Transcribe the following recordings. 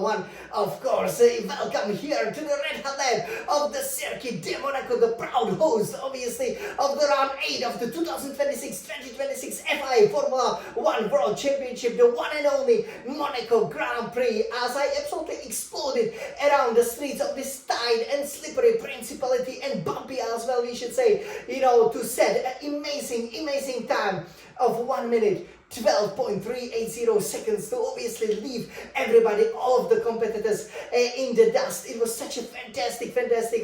One. Of course, welcome here to the Red Hot Lab of the Circuit de Monaco, the proud host, obviously, of the round 8 of the 2026 FIA Formula 1 World Championship, the one and only Monaco Grand Prix, as I absolutely exploded around the streets of this tight and slippery principality and bumpy as well, we should say, to set an amazing time of 1 minute 12.380 seconds to obviously leave everybody, all of the competitors in the dust. It was such a fantastic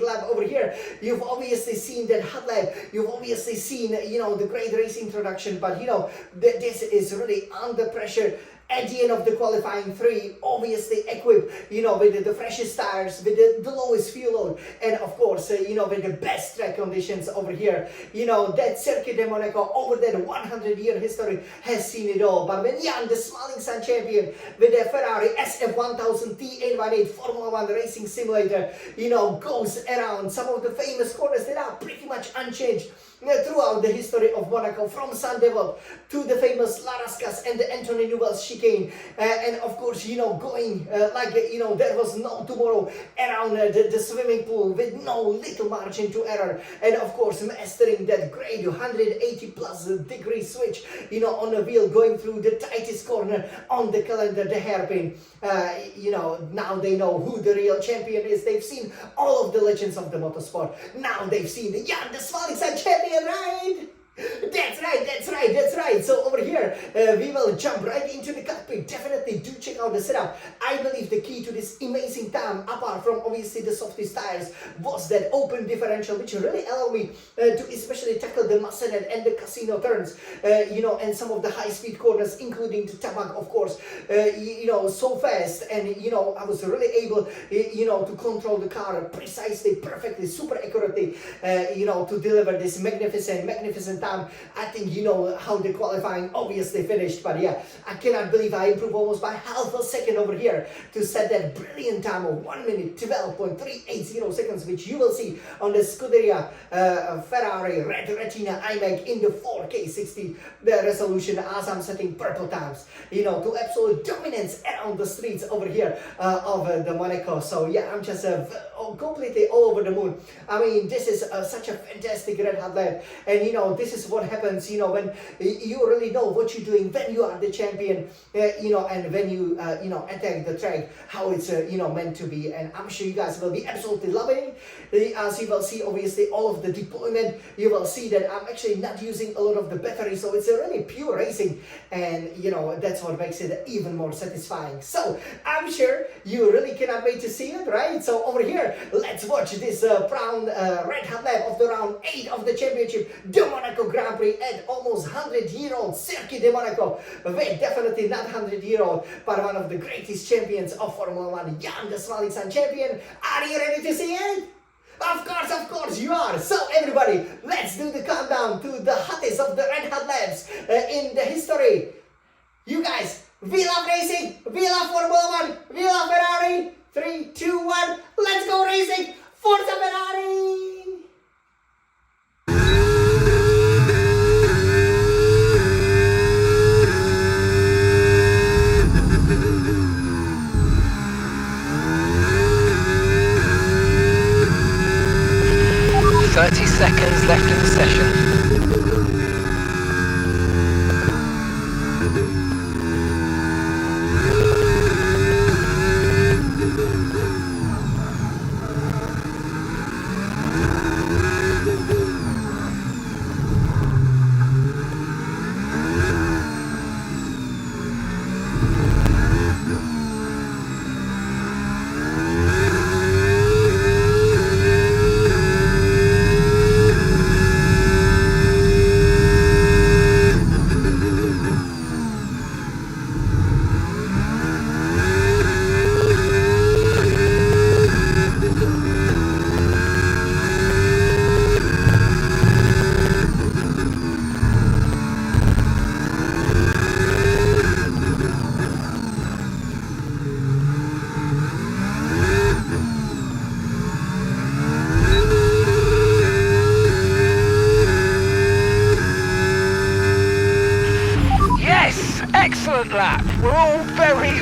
lap over here. You've obviously seen that hot lap, you've obviously seen the great race introduction, but this is really under pressure at the end of the qualifying three, obviously equipped, with the freshest tires, with the lowest fuel load, and of course, with the best track conditions over here. That Circuit de Monaco over that 100-year history has seen it all. But when Jan, the smiling sun champion, with the Ferrari SF1000 T818 Formula 1 racing simulator, goes around some of the famous corners that are pretty much unchanged throughout the history of Monaco, from Saint-Devote to the famous La Rascasse and the Anthony Newell's chicane, and of course, going like, there was no tomorrow around the swimming pool with no little margin to error, and of course, mastering that great 180 plus degree switch, on the wheel, going through the tightest corner on the calendar, the hairpin. Now they know who the real champion is. They've seen all of the legends of the motorsport. Now they've seen Jan, the smiling sun champion, right? That's right. So over here, we will jump right into the cockpit. Definitely do check out the setup. I believe the key to this amazing time, apart from obviously the softest tires, was that open differential, which really allowed me to especially tackle the Massenet and the Casino turns, and some of the high-speed corners, including the Tabac, of course, so fast. And, I was really able, to control the car precisely, perfectly, super accurately, to deliver this magnificent time. I think how the qualifying obviously finished, but yeah, I cannot believe I improved almost by half a second over here to set that brilliant time of 1 minute 12.380 seconds, which you will see on the Scuderia Ferrari Red Retina iMac in the 4K 60 resolution, as I'm setting purple times, to absolute dominance around the streets over here of the Monaco. So yeah, I'm just completely all over the moon. I mean, this is such a fantastic red hot lap, and this is what happens, when you really know what you're doing, when you are the champion, and when you, attack the track, how it's, meant to be. And I'm sure you guys will be absolutely loving it. As you will see, obviously, all of the deployment, you will see that I'm actually not using a lot of the battery, so it's a really pure racing, and, that's what makes it even more satisfying. So, I'm sure you really cannot wait to see it, right? So, over here, let's watch this proud red hot lap of the round 8 of the championship, the Monaco Grand Prix at almost 100-year-old Circuit de Monaco. Wait, definitely not 100-year-old, but one of the greatest champions of Formula 1, Jan, the smiling sun champion. Are you ready to see it? Of course you are. So everybody, let's do the countdown to the hottest of the red hot laps in the history. You guys, we love racing, we love Formula 1, we love Ferrari. 3, 2, 1, let's go racing! Forza Ferrari! Seconds left in the session. Excellent lap. We're all very